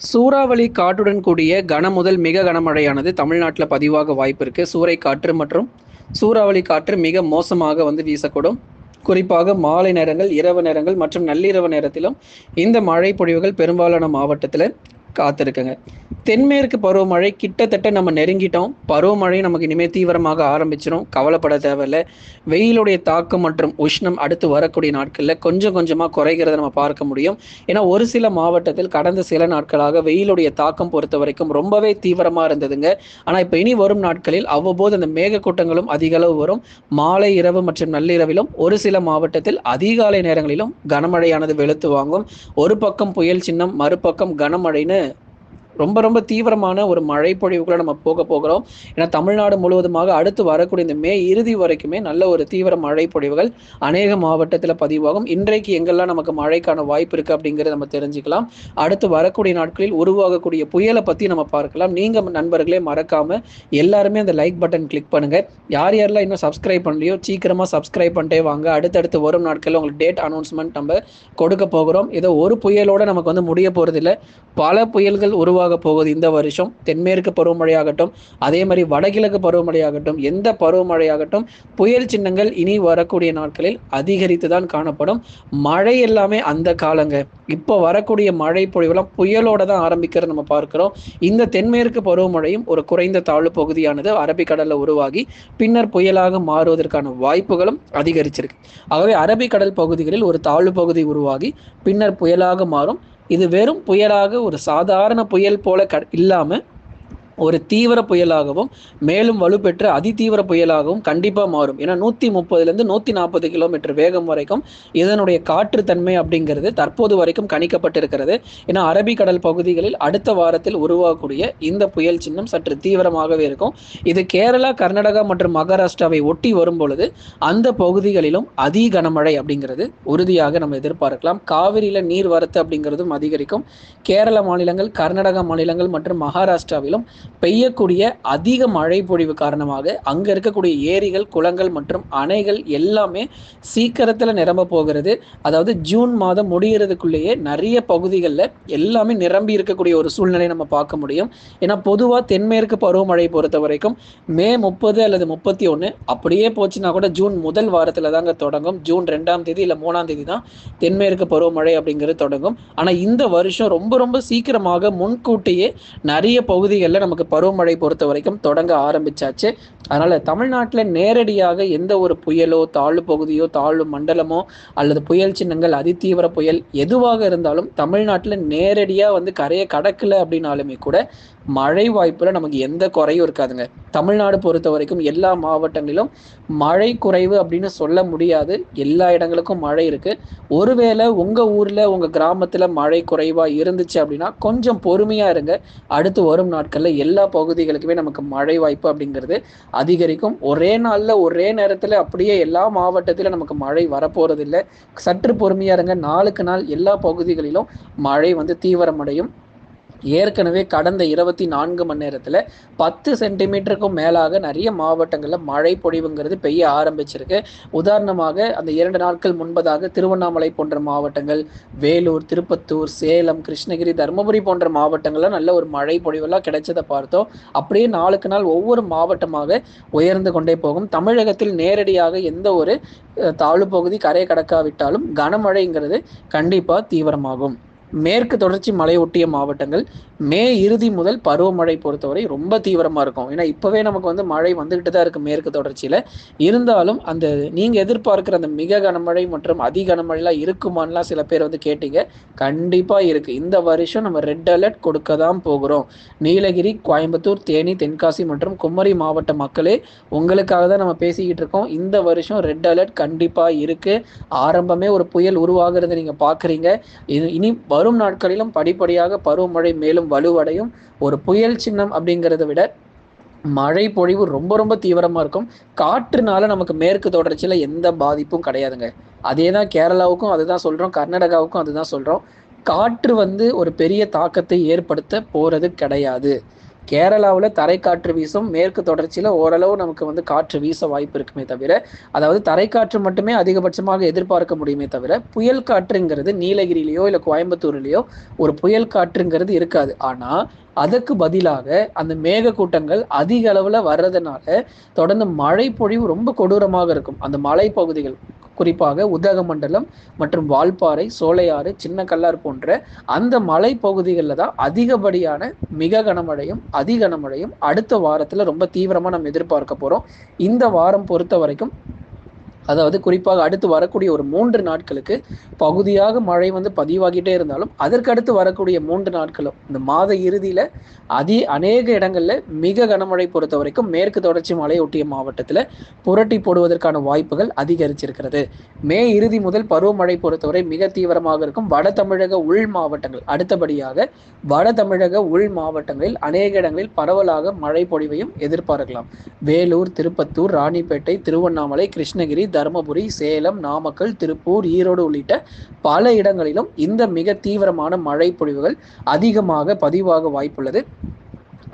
சூறாவளி காற்றுடன் கூடிய கன முதல் மிக கனமழையானது தமிழ்நாட்டில் பதிவாக வாய்ப்பு இருக்கு. சூறை காற்று மற்றும் சூறாவளி காற்று மிக மோசமாக வீசக்கூடும். குறிப்பாக மாலை நேரங்கள், இரவு நேரங்கள் மற்றும் நள்ளிரவு நேரத்திலும் இந்த மழை பொழிவுகள் பெரும்பாலான மாவட்டத்தில் காத்திருக்குங்க. தென்மேற்கு பருவமழை கிட்டத்தட்ட நம்ம நெருங்கிட்டோம். பருவமழை நமக்கு இனிமேல் தீவிரமாக ஆரம்பிச்சிடும். கவலைப்பட தேவையில்லை. வெயிலுடைய தாக்கம் மற்றும் உஷ்ணம் அடுத்து வரக்கூடிய நாட்களில் கொஞ்சம் கொஞ்சமாக குறைகிறத நம்ம பார்க்க முடியும். ஏன்னா ஒரு சில மாவட்டத்தில் கடந்த சில நாட்களாக வெயிலுடைய தாக்கம் பொறுத்த வரைக்கும் ரொம்பவே தீவிரமாக இருந்ததுங்க. ஆனால் இப்போ இனி வரும் நாட்களில் அவ்வப்போது அந்த மேகக்கூட்டங்களும் அதிக அளவு வரும். மாலை, இரவு மற்றும் நள்ளிரவிலும் ஒரு சில மாவட்டத்தில் அதிகாலை நேரங்களிலும் கனமழையானது வெளுத்து வாங்கும். ஒரு பக்கம் புயல் சின்னம், மறுபக்கம் கனமழைன்னு ரொம்ப ரொம்ப தீவிரமான ஒரு மழை பொழிவுக்குள்ள நம்ம போகிறோம். ஏன்னா தமிழ்நாடு முழுவதுமாக அடுத்து வரக்கூடிய இந்த மே இறுதி வரைக்குமே நல்ல ஒரு தீவிர மழை பொழிவுகள் அநேக மாவட்டத்தில் பதிவாகும். இன்றைக்கு எங்கெல்லாம் நமக்கு மழைக்கான வாய்ப்பு இருக்கு அப்படிங்கிறத நம்ம தெரிஞ்சுக்கலாம். அடுத்து வரக்கூடிய நாட்களில் உருவாகக்கூடிய புயலை பத்தி நம்ம பார்க்கலாம். நீங்க நண்பர்களே மறக்காம எல்லாருமே அந்த லைக் பட்டன் கிளிக் பண்ணுங்க. யார் யாரெல்லாம் இன்னும் சப்ஸ்கிரைப் பண்ணலையோ சீக்கிரமா சப்ஸ்கிரைப் பண்ணிட்டே வாங்க. அடுத்தடுத்து வரும் நாட்களில் உங்களுக்கு டேட் அனௌன்ஸ்மெண்ட் நம்ம கொடுக்க போகிறோம். ஏதோ ஒரு புயலோட நமக்கு முடிய போறது இல்லை. பல புயல்கள் உருவாக போகுது இந்த வருஷம். தென்மேற்கு பருவமழையாகட்டும், அதே மாதிரி வடகிழக்கு பருவமழையாகட்டும், எந்த பருவமழையாகட்டும், புயல் சின்னங்கள் இனி வரக்கூடிய நாட்களில் அதிகரித்து தான் காணப்படும். மழை எல்லாமே அந்த காலங்க. இப்போ வரக்கூடிய மழை பொழிவுலாம் புயலோட தான் ஆரம்பிக்கிறது நம்ம பார்க்கிறோம். இந்த தென்மேற்கு பருவமழையும் ஒரு குறைந்த தாழ்வு பகுதியானது அரபிக்கடல்ல உருவாகி பின்னர் புயலாக மாறுவதற்கான வாய்ப்புகளும் அதிகரிச்சிருக்கு. ஆகவே அரபிக்கடல் பகுதிகளில் ஒரு தாழ்வு பகுதி உருவாகி பின்னர் புயலாக மாறும். இது வெறும் புயலாக ஒரு சாதாரண புயல் போல இல்லாம ஒரு தீவிர புயலாகவும் மேலும் வலுப்பெற்று அதிதீவிர புயலாகவும் கண்டிப்பாக மாறும். ஏன்னா 130லேருந்து 140 கிலோமீட்டர் வேகம் வரைக்கும் இதனுடைய காற்று தன்மை அப்படிங்கிறது தற்போது வரைக்கும் கணிக்கப்பட்டிருக்கிறது. ஏன்னா அரபிக்கடல் பகுதிகளில் அடுத்த வாரத்தில் உருவாகக்கூடிய இந்த புயல் சின்னம் சற்று தீவிரமாகவே இருக்கும். இது கேரளா, கர்நாடகா மற்றும் மகாராஷ்டிராவை ஒட்டி வரும் பொழுது அந்த பகுதிகளிலும் அதி கனமழை அப்படிங்கிறது உறுதியாக நம்ம எதிர்பார்க்கலாம். காவிரியில நீர் வரத்து அப்படிங்கிறதும் அதிகரிக்கும். கேரள மாநிலங்கள், கர்நாடகா மாநிலங்கள் மற்றும் மகாராஷ்டிராவிலும் பெய்யக்கூடிய அதிக மழை பொழிவு காரணமாக அங்க இருக்கக்கூடிய ஏரிகள், குளங்கள் மற்றும் அணைகள் எல்லாமே சீக்கிரத்துல நிரம்ப போகிறது. அதாவது ஜூன் மாதம் முடிகிறதுக்குள்ளேயே நிறைய பகுதிகளில் எல்லாமே நிரம்பி இருக்கக்கூடிய ஒரு சூழ்நிலை நம்ம பார்க்க முடியும். ஏன்னா பொதுவா தென்மேற்கு பருவமழை பொறுத்த வரைக்கும் மே 30 அல்லது 31 அப்படியே போச்சுன்னா கூட ஜூன் முதல் வாரத்துல தாங்க தொடங்கும். ஜூன் 2ஆம் தேதி இல்ல 3ஆம் தேதி தான் தென்மேற்கு பருவமழை அப்படிங்கிறது தொடங்கும். ஆனா இந்த வருஷம் ரொம்ப ரொம்ப சீக்கிரமாக முன்கூட்டியே நிறைய பகுதிகளில் நமக்கு பருவமழை பொறுத்த வரைக்கும் தொடங்க ஆரம்பிச்சாச்சு. அதனால தமிழ்நாட்டில் நேரடியாக எந்த ஒரு புயலோ, தாழ்வு பகுதியோ, தாழ்வு மண்டலமோ அல்லது புயல் சின்னங்கள், அதிதீவிர புயல் எதுவாக இருந்தாலும் தமிழ்நாட்டில் நேரடியா கரையை கடக்கல அப்படின்னாலுமே கூட மழை வாய்ப்புல நமக்கு எந்த குறையும் இருக்காதுங்க. தமிழ்நாடு பொறுத்த வரைக்கும் எல்லா மாவட்டங்களிலும் மழை குறைவு அப்படின்னு சொல்ல முடியாது. எல்லா இடங்களுக்கும் மழை இருக்கு. ஒருவேளை உங்க ஊர்ல, உங்க கிராமத்துல மழை குறைவா இருந்துச்சு அப்படின்னா கொஞ்சம் பொறுமையா இருங்க. அடுத்து வரும் நாட்கள்ல எல்லா பகுதிகளுக்குமே நமக்கு மழை வாய்ப்பு அப்படிங்கிறது அதிகரிக்கும். ஒரே நாள்ல ஒரே நேரத்துல அப்படியே எல்லா மாவட்டத்திலும் நமக்கு மழை வரப்போறது இல்லை. சற்று பொறுமையா இருங்க. நாளுக்கு நாள் எல்லா பகுதிகளிலும் மழை தீவிரமடையும். ஏற்கனவே கடந்த 24 மணி நேரத்தில் 10 சென்டிமீட்டருக்கும் மேலாக நிறைய மாவட்டங்களில் மழை பொழிவுங்கிறது பெய்ய ஆரம்பிச்சிருக்கு. உதாரணமாக அந்த 2 நாட்கள் முன்பதாக திருவண்ணாமலை போன்ற மாவட்டங்கள், வேலூர், திருப்பத்தூர், சேலம், கிருஷ்ணகிரி, தருமபுரி போன்ற மாவட்டங்கள்ல நல்ல ஒரு மழை பொழிவெல்லாம் கிடைச்சதை பார்த்தோம். அப்படியே நாளுக்கு நாள் ஒவ்வொரு மாவட்டமாக உயர்ந்து கொண்டே போகும். தமிழகத்தில் நேரடியாக எந்த ஒரு தாழ்வு பகுதி கரையை கடக்காவிட்டாலும் கனமழைங்கிறது கண்டிப்பா தீவிரமாகும். மேற்கு தொடர்ச்சி மலை ஒட்டிய மாவட்டங்கள் மே இறுதி முதல் பருவமழை பொறுத்தவரை ரொம்ப தீவிரமா இருக்கும். ஏன்னா இப்பவே நமக்கு மழை வந்துகிட்டு தான் இருக்கு மேற்கு தொடர்ச்சியில. இருந்தாலும் அந்த நீங்க எதிர்பார்க்கிற அந்த மிக கனமழை மற்றும் அதி கனமழைலாம் இருக்குமான்லாம் சில பேர் கேட்டீங்க. கண்டிப்பா இருக்கு. இந்த வருஷம் நம்ம ரெட் அலர்ட் கொடுக்க தான் போகிறோம். நீலகிரி, கோயம்புத்தூர், தேனி, தென்காசி மற்றும் குமரி மாவட்ட மக்களே உங்களுக்காக தான் நம்ம பேசிக்கிட்டு இருக்கோம். இந்த வருஷம் ரெட் அலர்ட் கண்டிப்பா இருக்கு. ஆரம்பமே ஒரு புயல் உருவாகிறத நீங்க பாக்குறீங்க. இனி வரும் நாட்களிலும் படிப்படியாக பருவமழை மேலும் வலுவடையும். ஒரு புயல் சின்னம் அப்படிங்கிறத விட மழை பொழிவு ரொம்ப ரொம்ப தீவிரமா இருக்கும். காற்றுனால நமக்கு மேற்கு தொடர்ச்சியில எந்த பாதிப்பும் கிடையாதுங்க. அதே தான் கேரளாவுக்கும் அதுதான் சொல்றோம், கர்நாடகாவுக்கும் அதுதான் சொல்றோம். காற்று ஒரு பெரிய தாக்கத்தை ஏற்படுத்த போறது கிடையாது. கேரளாவில் தரைக்காற்று வீசும், மேற்கு தொடர்ச்சியில் ஓரளவு நமக்கு வந்து காற்று வீச வாய்ப்பு இருக்குமே தவிர, அதாவது தரைக்காற்று மட்டுமே அதிகபட்சமாக எதிர்பார்க்க முடியுமே தவிர, புயல் காற்றுங்கிறது நீலகிரியிலையோ இல்லை கோயம்புத்தூர்லையோ ஒரு புயல் காற்றுங்கிறது இருக்காது. ஆனால் அதற்கு பதிலாக அந்த மேகக்கூட்டங்கள் அதிக அளவில் வர்றதுனால தொடர்ந்து மழை பொழிவு ரொம்ப கொடூரமாக இருக்கும். அந்த மலை பகுதிகள் குறிப்பாக உதகமண்டலம் மற்றும் வால்பாறை, சோலையாறு, சின்ன கல்லார் போன்ற அந்த மலை பகுதிகளில் தான் அதிகப்படியான மிக கனமழையும் அதி கனமழையும் அடுத்த வாரத்தில் ரொம்ப தீவிரமாக நம்ம எதிர்பார்க்க போகிறோம். இந்த வாரம் பொறுத்த வரைக்கும், அதாவது குறிப்பாக அடுத்து வரக்கூடிய ஒரு 3 நாட்களுக்கு பகுதியாக மழை வந்து பதிவாகிட்டே இருந்தாலும், அதற்கடுத்து வரக்கூடிய 3 நாட்களும் இந்த மாத இறுதியில் அநேக இடங்களில் மிக கனமழை பொறுத்த வரைக்கும் மேற்கு தொடர்ச்சி மலையொட்டிய மாவட்டத்தில் புரட்டி போடுவதற்கான வாய்ப்புகள் அதிகரிச்சிருக்கிறது. மே இறுதி முதல் பருவமழை பொறுத்தவரை மிக தீவிரமாக இருக்கும். வட தமிழக உள் மாவட்டங்கள், அடுத்தபடியாக வட தமிழக உள் மாவட்டங்களில் அநேக இடங்களில் பரவலாக மழை பொழிவையும் எதிர்பார்க்கலாம். வேலூர், திருப்பத்தூர், ராணிப்பேட்டை, திருவண்ணாமலை, கிருஷ்ணகிரி, தருமபுரி, சேலம், நாமக்கல், திருப்பூர், ஈரோடு உள்ளிட்ட பல இடங்களிலும் இந்த மிக தீவிரமான மழை பொழிவுகள் அதிகமாக பதிவாக வாய்ப்புள்ளது.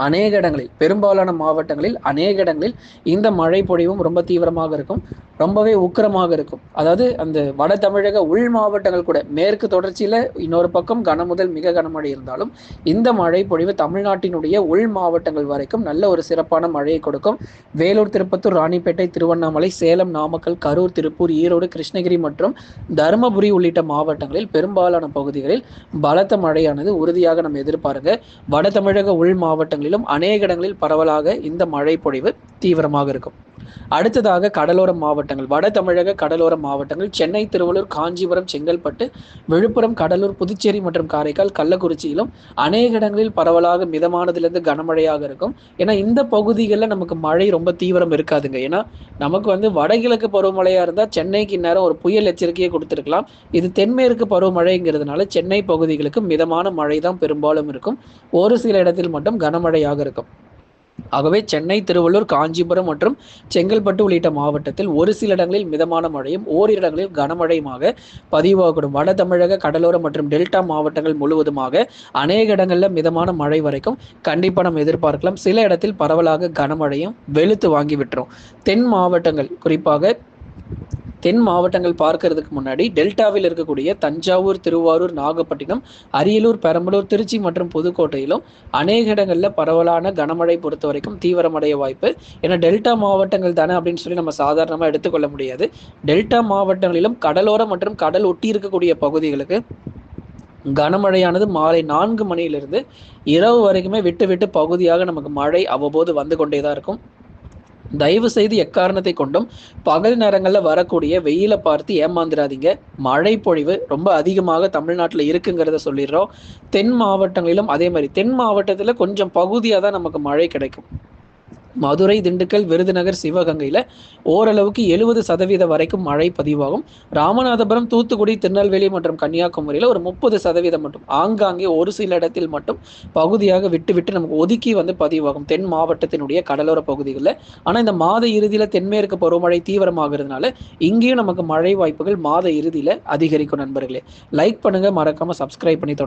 அநேக இடங்களில், பெரும்பாலான மாவட்டங்களில் அநேக இடங்களில் இந்த மழை பொழிவும் ரொம்ப தீவிரமாக இருக்கும், ரொம்பவே உக்கிரமாக இருக்கும். அதாவது அந்த வட தமிழக உள் மாவட்டங்கள் கூட மேற்கு தொடர்ச்சியில் இன்னொரு பக்கம் கன முதல் மிக கனமழை இருந்தாலும் இந்த மழை பொழிவு தமிழ்நாட்டினுடைய உள் மாவட்டங்கள் வரைக்கும் நல்ல ஒரு சிறப்பான மழையை கொடுக்கும். வேலூர், திருப்பத்தூர், ராணிப்பேட்டை, திருவண்ணாமலை, சேலம், நாமக்கல், கரூர், திருப்பூர், ஈரோடு, கிருஷ்ணகிரி மற்றும் தருமபுரி உள்ளிட்ட மாவட்டங்களில் பெரும்பாலான பகுதிகளில் பலத்த மழையானது உறுதியாக நம்ம எதிர்பாருங்க. வட தமிழக உள் மாவட்டங்களிலும் அநேக இடங்களில் பரவலாக இந்த மழை பொழிவு தீவிரமாக இருக்கும். அடுத்ததாக கடலோர மாவட்டங்கள், வட தமிழக கடலோர மாவட்டங்கள் சென்னை, திருவள்ளூர், காஞ்சிபுரம், செங்கல்பட்டு, விழுப்புரம், கடலூர், புதுச்சேரி மற்றும் காரைக்கால், கள்ளக்குறிச்சியிலும் அநேக இடங்களில் பரவலாக மிதமானதிலிருந்து கனமழையாக இருக்கும். ஏன்னா இந்த பகுதிகளில் நமக்கு மழை ரொம்ப தீவிரம் இருக்காதுங்க. ஏன்னா நமக்கு வந்து வடகிழக்கு பருவமழையா இருந்தால் சென்னைக்கு இந்நேரம் ஒரு புயல் எச்சரிக்கையை கொடுத்துருக்கலாம். இது தென்மேற்கு பருவமழைங்கிறதுனால சென்னை பகுதிகளுக்கு மிதமான மழை தான் பெரும்பாலும் இருக்கும். ஒரு சில இடத்தில் மட்டும் கனமழையாக இருக்கும். ஆகவே சென்னை, திருவள்ளூர், காஞ்சிபுரம் மற்றும் செங்கல்பட்டு உள்ளிட்ட மாவட்டத்தில் ஒரு சில இடங்களில் மிதமான மழையும் ஓரிரு இடங்களில் கனமழையுமாக பதிவாகக்கூடும். வட தமிழக கடலோர மற்றும் டெல்டா மாவட்டங்கள் முழுவதுமாக அநேக இடங்களில் மிதமான மழை வரைக்கும் கண்டிப்பாக நம்ம எதிர்பார்க்கலாம். சில இடத்தில் பரவலாக கனமழையும் வெளுத்து வாங்கி விட்டுரும். தென் மாவட்டங்கள், குறிப்பாக தென் மாவட்டங்கள் பார்க்கறதுக்கு முன்னாடி டெல்டாவில் இருக்கக்கூடிய தஞ்சாவூர், திருவாரூர், நாகப்பட்டினம், அரியலூர், பெரம்பலூர், திருச்சி மற்றும் புதுக்கோட்டையிலும் அநேக இடங்களில் பரவலான கனமழை பொறுத்த வரைக்கும் தீவிரமடைய வாய்ப்பு. ஏன்னா டெல்டா மாவட்டங்கள் தானே அப்படின்னு சொல்லி நம்ம சாதாரணமாக எடுத்துக்கொள்ள முடியாது. டெல்டா மாவட்டங்களிலும் கடலோர மற்றும் கடல் ஒட்டி இருக்கக்கூடிய பகுதிகளுக்கு கனமழையானது மாலை 4 மணியிலிருந்து இரவு வரைக்குமே விட்டு விட்டு பகுதியாக நமக்கு மழை அவ்வப்போது வந்து கொண்டே தான் இருக்கும். தயவு செய்து எக்காரணத்தை கொண்டும் பகல் நேரங்களில் வரக்கூடிய வெயிலை பார்த்து ஏமாந்துடாதீங்க. மழை பொழிவு ரொம்ப அதிகமாக தமிழ்நாட்டில் இருக்குங்கிறத சொல்லிடுறோம். தென் மாவட்டங்களிலும் அதே மாதிரி தென் மாவட்டத்தில் கொஞ்சம் பகுதியாக தான் நமக்கு மழை கிடைக்கும். மதுரை, திண்டுக்கல், விருதுநகர், சிவகங்கையில் ஓரளவுக்கு 70% வரைக்கும் மழை பதிவாகும். ராமநாதபுரம், தூத்துக்குடி, திருநெல்வேலி மற்றும் கன்னியாகுமரியில் ஒரு 30% மட்டும், ஆங்காங்கே ஒரு சில இடத்தில் மட்டும் பகுதியாக விட்டு விட்டு நமக்கு ஒதுக்கி வந்து பதிவாகும் தென் மாவட்டத்தினுடைய கடலோர பகுதிகளில். ஆனால் இந்த மாத இறுதியில் தென்மேற்கு பருவமழை தீவிரமாகிறதுனால இங்கேயும் நமக்கு மழை வாய்ப்புகள் மாத இறுதியில் அதிகரிக்கும். நண்பர்களே, லைக் பண்ணுங்க, மறக்காம சப்ஸ்கிரைப் பண்ணி